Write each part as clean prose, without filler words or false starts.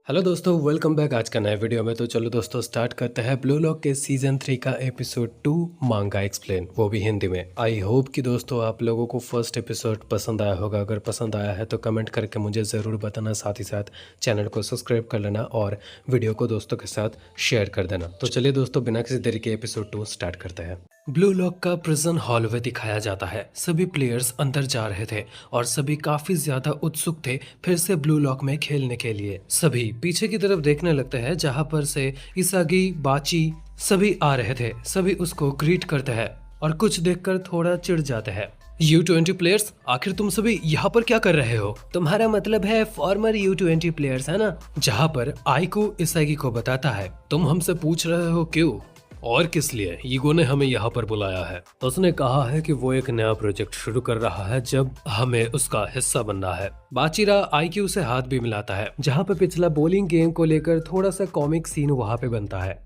Hello दोस्तों, welcome back आज का नया वीडियो में। तो चलो दोस्तों स्टार्ट करते हैं ब्लू लॉक के सीजन 3 का एपिसोड 2 मांगा एक्सप्लेन, वो भी हिंदी में। आई होप कि दोस्तों आप लोगों को फर्स्ट एपिसोड पसंद आया होगा। अगर पसंद आया है तो कमेंट करके मुझे ज़रूर बताना, साथ ही साथ चैनल को सब्सक्राइब कर लेना और वीडियो को दोस्तों के साथ शेयर कर देना। तो चलिए दोस्तों बिना किसी देरी के एपिसोड 2 स्टार्ट करते हैं। ब्लू लॉक का प्रिजन हॉलवे दिखाया जाता है। सभी प्लेयर्स अंदर जा रहे थे और सभी काफी ज्यादा उत्सुक थे फिर से ब्लू लॉक में खेलने के लिए। सभी पीछे की तरफ देखने लगते हैं जहां पर से इसागी, बाची सभी आ रहे थे। सभी उसको ग्रीट करते हैं और कुछ देखकर थोड़ा चिढ़ जाते हैं। U20 प्लेयर्स, आखिर तुम सभी यहाँ पर क्या कर रहे हो? तुम्हारा मतलब है फॉर्मर U20 प्लेयर्स, है ना? जहाँ पर आइको इसागी को बताता है, तुम हमसे पूछ रहे हो क्यों और किस लिए ईगो ने हमें यहाँ पर बुलाया है। उसने कहा है कि वो एक नया प्रोजेक्ट शुरू कर रहा है जब हमें उसका हिस्सा बनना है। बाचिरा आईक्यू से हाथ भी मिलाता है, जहाँ पे पिछला बॉलिंग गेम को लेकर थोड़ा सा कॉमिक सीन वहाँ पे बनता है।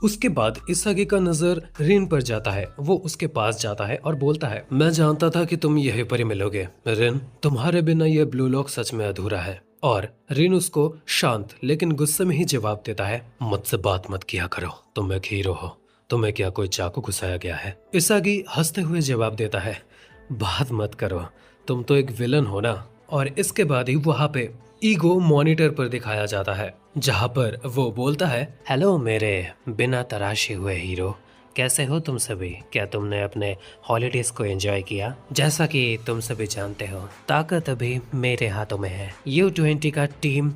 उसके बाद इसागी का नजर रिन पर जाता है। वो उसके पास जाता है और बोलता है, मैं जानता था कि तुम यहीं पर ही मिलोगे रिन, तुम्हारे बिना यह ब्लू लॉक सच में अधूरा है। और रिन उसको शांत लेकिन गुस्से में ही जवाब देता है, मुझसे बात मत किया करो, तुम एक हीरो हो, तुम्हें क्या कोई चाकू घुसाया गया है? इसागी हंसते हुए जवाब देता है, बात मत करो, तुम तो एक विलन हो ना। और इसके बाद ही वहाँ पे ईगो मॉनिटर पर दिखाया जाता है, जहाँ पर वो बोलता है, हेलो मेरे बिना तराशे हुए हीरो, कैसे हो तुम सभी? क्या तुमने अपने हॉलीडेज को एंजॉय किया? जैसा कि तुम सभी जानते हो, ताकत अभी मेरे हाथों में है। U20 का टीम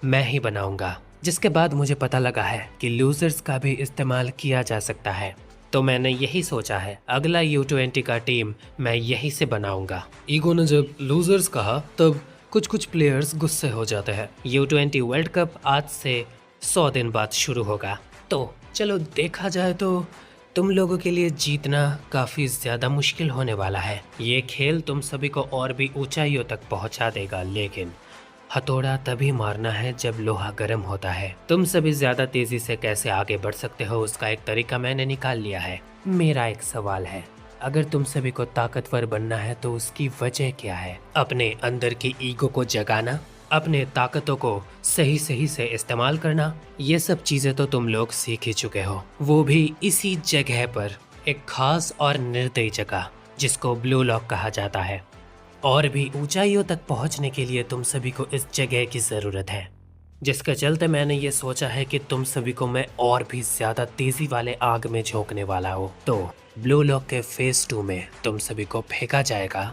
मैं ही बनाऊंगा। जिसके बाद मुझे पता लगा है कि लूजर्स का भी इस्तेमाल किया जा सकता है, तो मैंने यही सोचा है अगला U20 का टीम मैं यही से बनाऊंगा। ईगो ने जब लूजर्स कहा तब कुछ कुछ प्लेयर्स गुस्से हो जाते हैं। U20 वर्ल्ड कप आज से 100 दिन बाद शुरू होगा, तो चलो देखा जाए तो तुम लोगों के लिए जीतना काफी ज्यादा मुश्किल होने वाला है। ये खेल तुम सभी को और भी ऊंचाइयों तक पहुंचा देगा, लेकिन हथौड़ा तभी मारना है जब लोहा गर्म होता है। तुम सभी ज्यादा तेजी से कैसे आगे बढ़ सकते हो उसका एक तरीका मैंने निकाल लिया है। मेरा एक सवाल है, अगर तुम सभी को ताकतवर बनना है तो उसकी वजह क्या है? अपने अंदर की ईगो को जगाना, अपने ताकतों को सही सही से इस्तेमाल करना, ये सब चीजें तो तुम लोग सीख ही चुके हो, वो भी इसी जगह पर, एक खास और निर्दयी जगह जिसको ब्लू लॉक कहा जाता है। और भी ऊंचाइयों तक पहुंचने के लिए तुम सभी को इस जगह की जरूरत है, जिसके चलते मैंने ये सोचा है कि तुम सभी को मैं और भी ज्यादा तेजी वाले आग में झोंकने वाला हूँ। तो ब्लू लॉक के फेज 2 में तुम सभी को फेंका जाएगा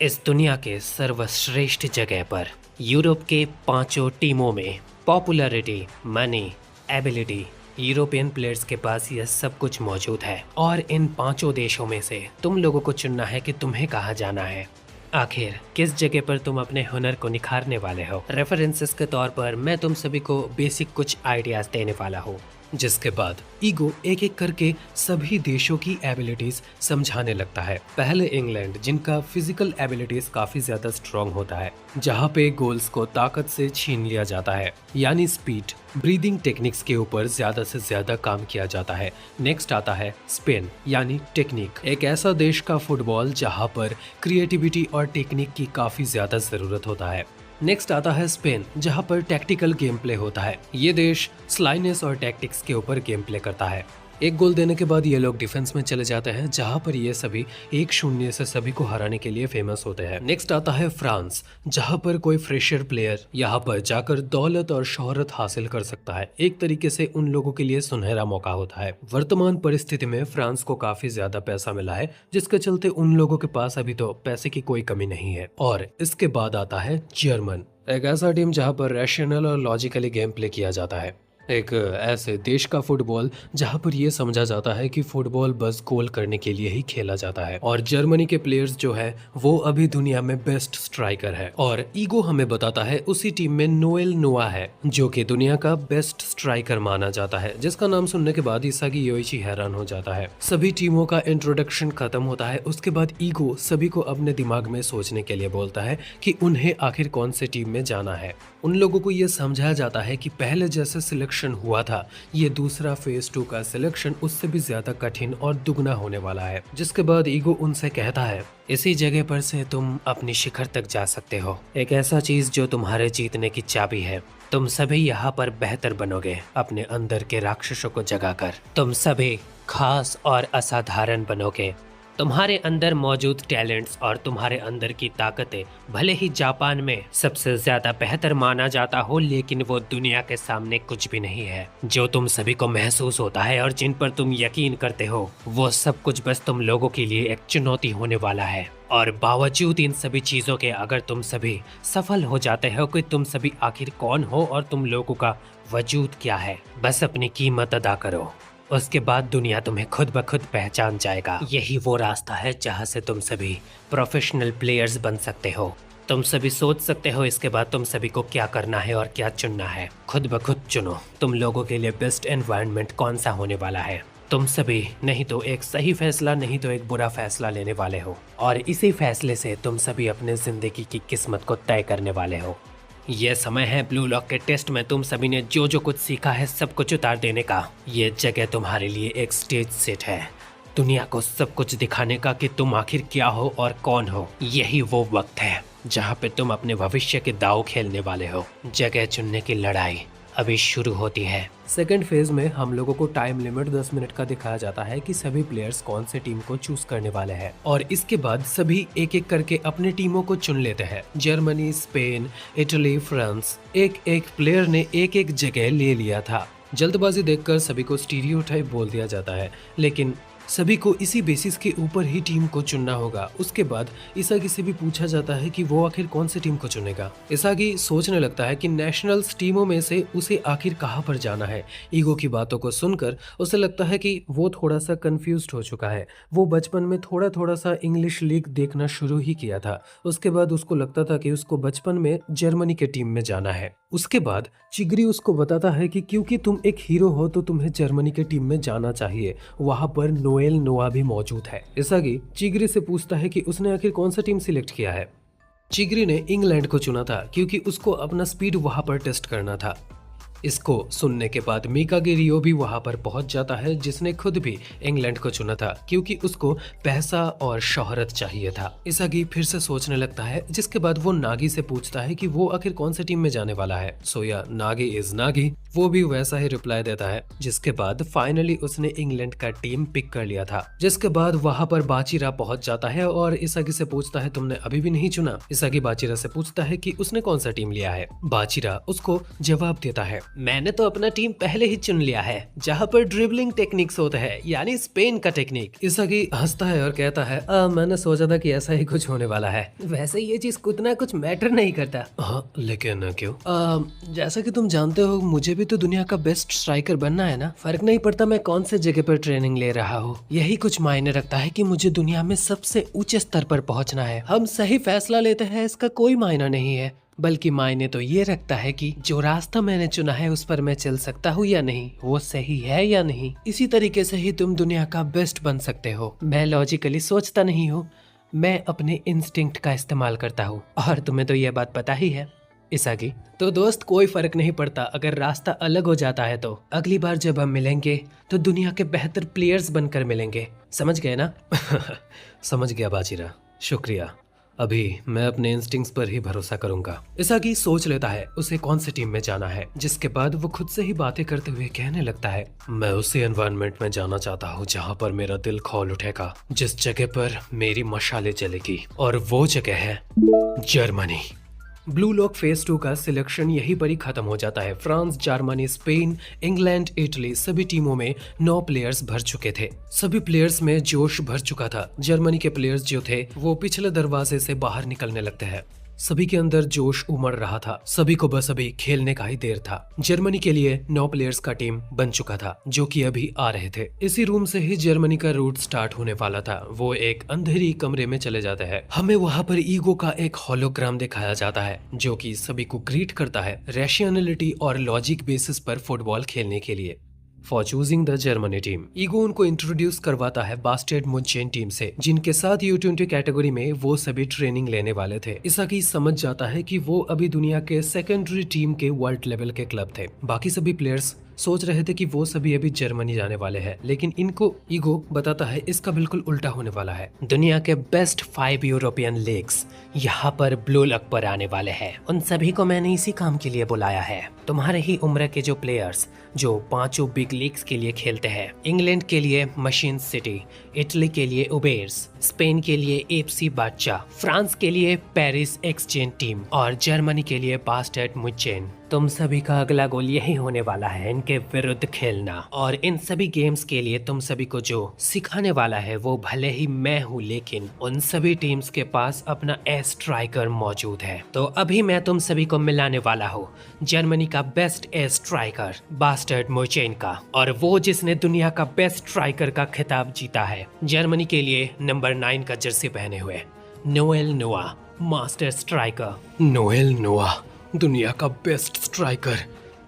इस दुनिया के सर्वश्रेष्ठ जगह पर। यूरोप के 5 टीमों में popularity, money, ability, European players के पास यह सब कुछ मौजूद है और इन 5 देशों में से तुम लोगों को चुनना है कि तुम्हें कहाँ जाना है। आखिर किस जगह पर तुम अपने हुनर को निखारने वाले हो। रेफरेंसेस के तौर पर मैं तुम सभी को बेसिक कुछ आइडियाज देने वाला हूँ, जिसके बाद ईगो एक एक करके सभी देशों की एबिलिटीज समझाने लगता है। पहले इंग्लैंड, जिनका फिजिकल एबिलिटीज काफी ज्यादा स्ट्रॉन्ग होता है, जहाँ पे गोल्स को ताकत से छीन लिया जाता है, यानी स्पीड, ब्रीदिंग टेक्निक्स के ऊपर ज्यादा से ज्यादा काम किया जाता है। नेक्स्ट आता है स्पेन, यानी टेक्निक, एक ऐसा देश का फुटबॉल जहाँ पर क्रिएटिविटी और टेक्निक की काफी ज्यादा जरूरत होता है। नेक्स्ट आता है स्पेन, जहां पर टैक्टिकल गेम प्ले होता है। ये देश स्लाइनेस और टैक्टिक्स के ऊपर गेम प्ले करता है। एक गोल देने के बाद ये लोग डिफेंस में चले जाते हैं, जहां पर ये सभी 1-0 से सभी को हराने के लिए फेमस होते हैं। नेक्स्ट आता है फ्रांस, जहां पर कोई फ्रेशर प्लेयर यहां पर जाकर दौलत और शोहरत हासिल कर सकता है। एक तरीके से उन लोगों के लिए सुनहरा मौका होता है। वर्तमान परिस्थिति में फ्रांस को काफी ज्यादा पैसा मिला है, जिसके चलते उन लोगों के पास अभी तो पैसे की कोई कमी नहीं है। और इसके बाद आता है जर्मन, एक ऐसा टीम जहां पर रैशनल और लॉजिकली गेम प्ले किया जाता है। एक ऐसे देश का फुटबॉल जहां पर यह समझा जाता है कि फुटबॉल बस गोल करने के लिए ही खेला जाता है। और जर्मनी के प्लेयर्स जो है वो अभी दुनिया में बेस्ट स्ट्राइकर है। और ईगो हमें बताता है उसी टीम में नोएल नोआ है, जो कि दुनिया का बेस्ट स्ट्राइकर माना जाता है, जिसका नाम सुनने के बाद इसागी योइची हैरान हो जाता है। सभी टीमों का इंट्रोडक्शन खत्म होता है। उसके बाद ईगो सभी को अपने दिमाग में सोचने के लिए बोलता है कि उन्हें आखिर कौन से टीम में जाना है। उन लोगों को ये समझाया जाता है कि पहले जैसे सिलेक्शन हुआ था, ये दूसरा फेज 2 का सिलेक्शन उससे भी ज्यादा कठिन और दुगना होने वाला है। जिसके बाद ईगो उनसे कहता है, इसी जगह पर से तुम अपनी शिखर तक जा सकते हो, एक ऐसा चीज जो तुम्हारे जीतने की चाबी है। तुम सभी यहाँ पर बेहतर बनोगे अपने अंदर के राक्षसों को जगाकर। तुम सभी खास और असाधारण बनोगे। तुम्हारे अंदर मौजूद टैलेंट्स और तुम्हारे अंदर की ताकतें भले ही जापान में सबसे ज्यादा बेहतर माना जाता हो, लेकिन वो दुनिया के सामने कुछ भी नहीं है। जो तुम सभी को महसूस होता है और जिन पर तुम यकीन करते हो, वो सब कुछ बस तुम लोगों के लिए एक चुनौती होने वाला है। और बावजूद इन सभी चीजों के अगर तुम सभी सफल हो जाते हो कि तुम सभी आखिर कौन हो और तुम लोगों का वजूद क्या है, बस अपनी कीमत अदा करो। उसके बाद दुनिया तुम्हें खुद ब खुद पहचान जाएगा। यही वो रास्ता है जहाँ से तुम सभी प्रोफेशनल प्लेयर्स बन सकते हो। तुम सभी सोच सकते हो इसके बाद तुम सभी को क्या करना है और क्या चुनना है। खुद ब खुद चुनो तुम लोगों के लिए बेस्ट एनवायरनमेंट कौन सा होने वाला है। तुम सभी नहीं तो एक सही फैसला नहीं तो एक बुरा फैसला लेने वाले हो, और इसी फैसले से तुम सभी अपने जिंदगी की किस्मत को तय करने वाले हो। ये समय है ब्लू लॉक के टेस्ट में तुम सभी ने जो जो कुछ सीखा है सब कुछ उतार देने का। ये जगह तुम्हारे लिए एक स्टेज सेट है, दुनिया को सब कुछ दिखाने का कि तुम आखिर क्या हो और कौन हो। यही वो वक्त है जहाँ पे तुम अपने भविष्य के दांव खेलने वाले हो। जगह चुनने की लड़ाई अभी शुरू होती है। सेकंड फेज में हम लोगों को टाइम लिमिट 10 मिनट का दिखाया जाता है कि सभी प्लेयर्स कौन से टीम को चूज करने वाले हैं, और इसके बाद सभी एक एक करके अपने टीमों को चुन लेते हैं। जर्मनी, स्पेन, इटली, फ्रांस, एक एक प्लेयर ने एक एक जगह ले लिया था। जल्दबाजी देखकर सभी को स्टीरियोटाइप बोल दिया जाता है, लेकिन सभी को इसी बेसिस के ऊपर ही टीम को चुनना होगा। उसके बाद इसागी से भी पूछा जाता है कि वो आखिर कौन सी टीम को चुनेगा। इसागी सोचने लगता है कि नेशनल्स टीमों में से उसे आखिर कहां पर जाना है। ईगो की बातों को सुनकर उसे लगता है कि वो थोड़ा सा कंफ्यूज्ड हो चुका है। वो बचपन में थोड़ा थोड़ा सा इंग्लिश लीग देखना शुरू ही किया था। उसके बाद उसको लगता था कि उसको बचपन में जर्मनी के टीम में जाना है। उसके बाद चिगरी उसको बताता है कि क्योंकि तुम एक हीरो हो तो तुम्हें जर्मनी के टीम में जाना चाहिए, वहां पर नोएल नोआ भी मौजूद है। इसागी चिगरी से पूछता है कि उसने आखिर कौन सा टीम सिलेक्ट किया है। चिगरी ने इंग्लैंड को चुना था क्योंकि उसको अपना स्पीड वहां पर टेस्ट करना था। इसको सुनने के बाद मिकागी रियो भी वहां पर पहुंच जाता है, जिसने खुद भी इंग्लैंड को चुना था क्योंकि उसको पैसा और शोहरत चाहिए था। इसागी फिर से सोचने लगता है, जिसके बाद वो नागी से पूछता है कि वो आखिर कौन से टीम में जाने वाला है। सोया नागी इज नागी, वो भी वैसा ही रिप्लाई देता है। जिसके बाद फाइनली उसने इंग्लैंड का टीम पिक कर लिया था। जिसके बाद वहां पर बाचीरा पहुंच जाता है और इसागी से पूछता है तुमने अभी भी नहीं चुना। इसागी बाचीरा से पूछता है कि उसने कौन सा टीम लिया है। बाचीरा उसको जवाब देता है, मैंने तो अपना टीम पहले ही चुन लिया है जहाँ पर ड्रिबलिंग टेक्निक्स होते हैं, यानी स्पेन का टेक्निक। इसागी हंसता है और कहता है, मैंने सोचा था कि ऐसा ही कुछ होने वाला है। वैसे ये चीज कुछ ना कुछ मैटर नहीं करता। हाँ, लेकिन क्यों? जैसा कि तुम जानते हो मुझे भी तो दुनिया का बेस्ट स्ट्राइकर बनना है ना। फर्क नहीं पड़ता मैं कौन से जगह पर ट्रेनिंग ले रहा हूँ, यही कुछ मायने रखता है कि मुझे दुनिया में सबसे ऊंचे स्तर पर पहुँचना है। हम सही फैसला लेते हैं इसका कोई मायना नहीं है, बल्कि मायने तो ये रखता है कि जो रास्ता मैंने चुना है उस पर मैं चल सकता हूँ या नहीं, वो सही है या नहीं। इसी तरीके से ही तुम दुनिया का बेस्ट बन सकते हो। मैं लॉजिकली सोचता नहीं हूँ, मैं अपने इंस्टिंक्ट का इस्तेमाल करता हूँ, और तुम्हें तो यह बात पता ही है। इसागी, तो दोस्त कोई फर्क नहीं पड़ता अगर रास्ता अलग हो जाता है तो अगली बार जब हम मिलेंगे तो दुनिया के बेहतर प्लेयर्स बनकर मिलेंगे, समझ गए ना? समझ गया बाजीरा, शुक्रिया। अभी मैं अपने इंस्टिंक्ट्स पर ही भरोसा करूंगा। इसागी सोच लेता है उसे कौन सी टीम में जाना है। जिसके बाद वो खुद से ही बातें करते हुए कहने लगता है, मैं उसी एनवायरनमेंट में जाना चाहता हूँ जहाँ पर मेरा दिल खौल उठेगा, जिस जगह पर मेरी मशालें जलेगी, और वो जगह है जर्मनी। ब्लू लॉक फेज 2 का सिलेक्शन यहीं पर ही खत्म हो जाता है। France, Germany, Spain, England, Italy सभी टीमों में 9 प्लेयर्स भर चुके थे। सभी प्लेयर्स में जोश भर चुका था। जर्मनी के प्लेयर्स जो थे वो पिछले दरवाजे से बाहर निकलने लगते हैं। सभी के अंदर जोश उमड़ रहा था, सभी को बस अभी खेलने का ही देर था। जर्मनी के लिए 9 प्लेयर्स का टीम बन चुका था जो कि अभी आ रहे थे। इसी रूम से ही जर्मनी का रूट स्टार्ट होने वाला था। वो एक अंधेरी कमरे में चले जाते हैं। हमें वहां पर ईगो का एक होलोग्राम दिखाया जाता है जो कि सभी को ग्रीट करता है रैशनैलिटी और लॉजिक बेसिस पर फुटबॉल खेलने के लिए। For choosing the Germany team. Ego उनको इंट्रोड्यूस करवाता है बास्टेड मुंचेन टीम से, जिनके साथ U20 कैटेगरी में वो सभी ट्रेनिंग लेने वाले थे। इसाकी समझ जाता है कि वो अभी दुनिया के सेकेंडरी टीम के वर्ल्ड लेवल के क्लब थे। बाकी सभी प्लेयर्स सोच रहे थे कि वो सभी अभी जर्मनी जाने वाले हैं, लेकिन इनको ईगो बताता है इसका बिल्कुल उल्टा होने वाला है। दुनिया के बेस्ट 5 यूरोपियन लीग्स यहाँ पर ब्लू लॉक पर आने वाले हैं। उन सभी को मैंने इसी काम के लिए बुलाया है। तुम्हारे ही उम्र के जो प्लेयर्स जो 5 बिग लीग्स के लिए खेलते हैं, इंग्लैंड के लिए मशीन सिटी, इटली के लिए उबेर्स, स्पेन के लिए एफसी बादशाह, फ्रांस के लिए पेरिस एक्सचेंज टीम और जर्मनी के लिए बास्टेड मुंचेन। तुम सभी का अगला गोल यही होने वाला है, इनके विरुद्ध खेलना। और इन सभी गेम्स के लिए तुम सभी को जो सिखाने वाला है वो भले ही मैं हूँ, लेकिन उन सभी टीम्स के पास अपना स्ट्राइकर मौजूद है। तो अभी मैं तुम सभी को मिलाने वाला हूँ जर्मनी का बेस्ट स्ट्राइकर बास्टर्ड मुंचेन का, और वो जिसने दुनिया का बेस्ट स्ट्राइकर का खिताब जीता है। जर्मनी के लिए नंबर 9 का जर्सी पहने हुए नोएल नोआ, मास्टर स्ट्राइकर। नोएल नोआ दुनिया का बेस्ट स्ट्राइकर,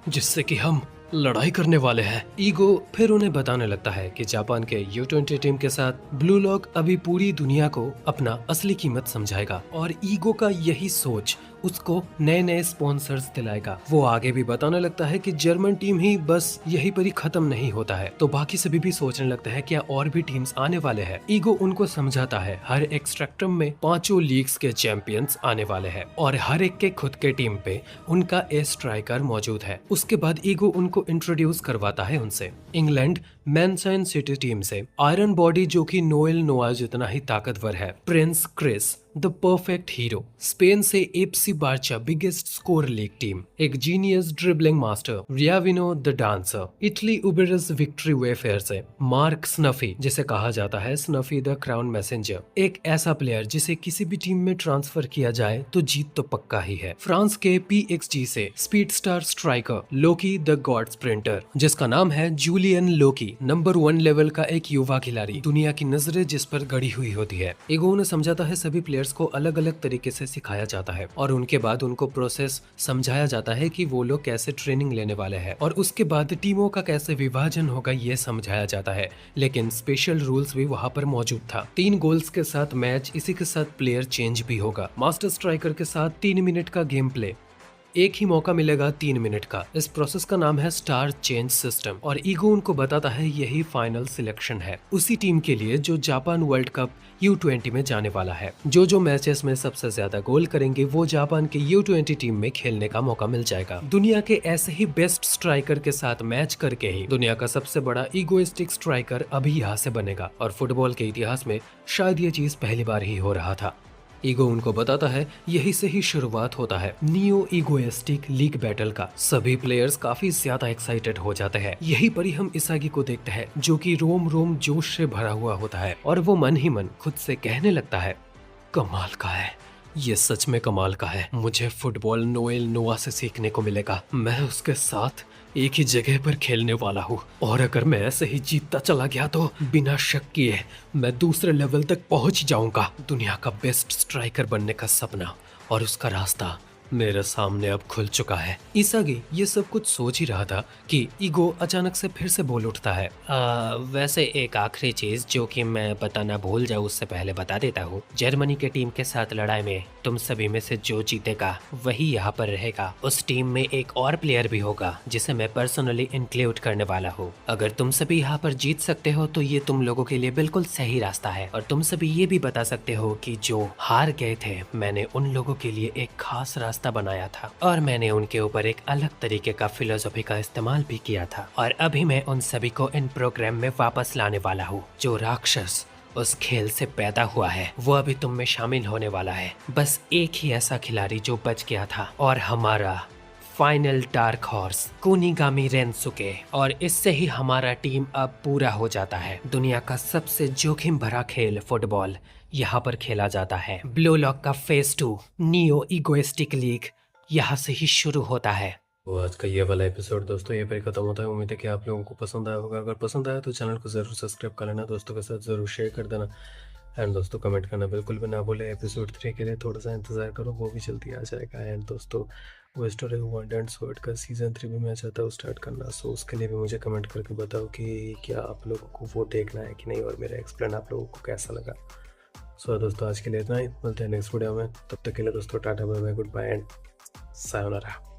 जिससे कि हम लड़ाई करने वाले हैं। ईगो फिर उन्हें बताने लगता है कि जापान के U20 टीम के साथ ब्लू लॉक अभी पूरी दुनिया को अपना असली कीमत समझाएगा, और ईगो का यही सोच उसको नए नए स्पॉन्सर्स दिलाएगा। वो आगे भी बताने लगता है कि जर्मन टीम ही बस यही पर ही खत्म नहीं होता है, तो बाकी सभी भी सोचने लगता है क्या और भी टीम्स आने वाले हैं। ईगो उनको समझाता है हर एक स्पेक्ट्रम में 5 लीग्स के चैंपियंस आने वाले हैं, और हर एक के खुद के टीम पे उनका स्ट्राइकर मौजूद है। उसके बाद ईगो उनको इंट्रोड्यूस करवाता है उनसे इंग्लैंड मैनचेस्टर सिटी टीम से आयरन बॉडी, जो कि नोएल नोआ जितना ही ताकतवर है, prince Chris the perfect hero. Spain से FC Barca biggest score league team, एक genius dribbling master Riavino the dancer. Italy Uberus victory wayfare से मार्क स्नफी, जिसे कहा जाता है स्नफी द क्राउन मैसेंजर, एक ऐसा प्लेयर जिसे किसी भी टीम में ट्रांसफर किया जाए तो जीत तो पक्का ही है। फ्रांस के PXG से speed star striker Loki the God sprinter, जिसका नाम है जूलियन लोकी, नंबर 1 लेवल का एक युवा खिलाड़ी, दुनिया की नजरें जिस पर गड़ी हुई होती है। ईगो ने समझाता है सभी प्लेयर्स को अलग अलग तरीके से सिखाया जाता है, और उनके बाद उनको प्रोसेस समझाया जाता है कि वो लोग कैसे ट्रेनिंग लेने वाले हैं, और उसके बाद टीमों का कैसे विभाजन होगा ये समझाया जाता है। लेकिन स्पेशल रूल्स भी वहाँ पर मौजूद था। 3 गोल्स के साथ मैच, इसी के साथ प्लेयर चेंज भी होगा। मास्टर स्ट्राइकर के साथ 3 मिनट का गेम प्ले, एक ही मौका मिलेगा 3 मिनट का। इस प्रोसेस का नाम है स्टार चेंज सिस्टम, और ईगो उनको बताता है यही फाइनल सिलेक्शन है उसी टीम के लिए जो जापान वर्ल्ड कप U20 में जाने वाला है। जो मैचेस में सबसे ज्यादा गोल करेंगे वो जापान के U20 टीम में खेलने का मौका मिल जाएगा। दुनिया के ऐसे ही बेस्ट स्ट्राइकर के साथ मैच करके ही दुनिया का सबसे बड़ा ईगोइस्टिक स्ट्राइकर अभी यहाँ से बनेगा, और फुटबॉल के इतिहास में शायद ये चीज पहली बार ही हो रहा था। ईगो उनको बताता है यही से ही शुरुआत होता है नियो ईगोइस्टिक लीग बैटल का। सभी प्लेयर्स काफी ज्यादा एक्साइटेड हो जाते हैं। यही पर ही हम इसागी को देखते हैं, जो कि रोम रोम जोश से भरा हुआ होता है, और वो मन ही मन खुद से कहने लगता है कमाल का है, ये सच में कमाल का है। मुझे फुटबॉल नोएल नोआ से सीखने को मिलेगा। मैं उसके साथ एक ही जगह पर खेलने वाला हूँ, और अगर मैं ऐसे ही जीतता चला गया तो बिना शक किए मैं दूसरे लेवल तक पहुँच जाऊंगा। दुनिया का बेस्ट स्ट्राइकर बनने का सपना और उसका रास्ता मेरे सामने अब खुल चुका है। इसागी ये सब कुछ सोच ही रहा था कि ईगो अचानक से फिर से बोल उठता है, वैसे एक आखिरी चीज जो कि मैं बताना भूल जाऊँ उससे पहले बता देता हूँ। जर्मनी के टीम के साथ लड़ाई में तुम सभी में से जो जीतेगा वही यहाँ पर रहेगा। उस टीम में एक और प्लेयर भी होगा जिसे मैं पर्सनली इंक्लूड करने वाला हूँ। अगर तुम सभी यहाँ पर जीत सकते हो तो ये तुम लोगों के लिए बिल्कुल सही रास्ता है, और तुम सभी ये भी बता सकते हो कि जो हार गए थे मैंने उन लोगों के लिए एक खास रास्ता बनाया था, और मैंने उनके ऊपर एक अलग तरीके का फिलोसफी का इस्तेमाल भी किया था, और अभी मैं उन सभी को इन प्रोग्राम में वापस लाने वाला हूँ। जो राक्षस उस खेल से पैदा हुआ है वो अभी तुम में शामिल होने वाला है। बस एक ही ऐसा खिलाड़ी जो बच गया था, और हमारा फाइनल डार्क हॉर्स कुनिगामी रेनसुके, और इससे ही हमारा टीम अब पूरा हो जाता है। दुनिया का सबसे जोखिम भरा खेल फुटबॉल यहाँ पर खेला जाता है। ब्लू लॉक का फेज 2 नियो ईगोइस्टिक लीग यहाँ से ही शुरू होता है। तो आज का ये वाला एपिसोड दोस्तों ये पर खत्म होता है। उम्मीद है कि आप लोगों को पसंद आया होगा। अगर पसंद आया तो चैनल को जरूर सब्सक्राइब कर लेना, दोस्तों के साथ जरूर शेयर कर देना। एंड दोस्तों कमेंट करना बिल्कुल भी ना भूले। एपिसोड 3 के लिए थोड़ा सा इंतज़ार करो, वो भी जल्दी आ जाएगा। एंड दोस्तों वो स्टोरी वन एंड स्वॉर्ड का सीज़न 3 भी मैं चाहता हूँ स्टार्ट करना। सो उसके लिए भी मुझे कमेंट करके बताओ कि क्या आप लोगों को वो देखना है कि नहीं, और मेरा एक्सप्लेन आप लोगों को कैसा लगा। सो दोस्तों आज के लिए इतना ही, मिलते हैं नेक्स्ट वीडियो में। तब तक के लिए दोस्तों tata bye bye, goodbye and sayonara.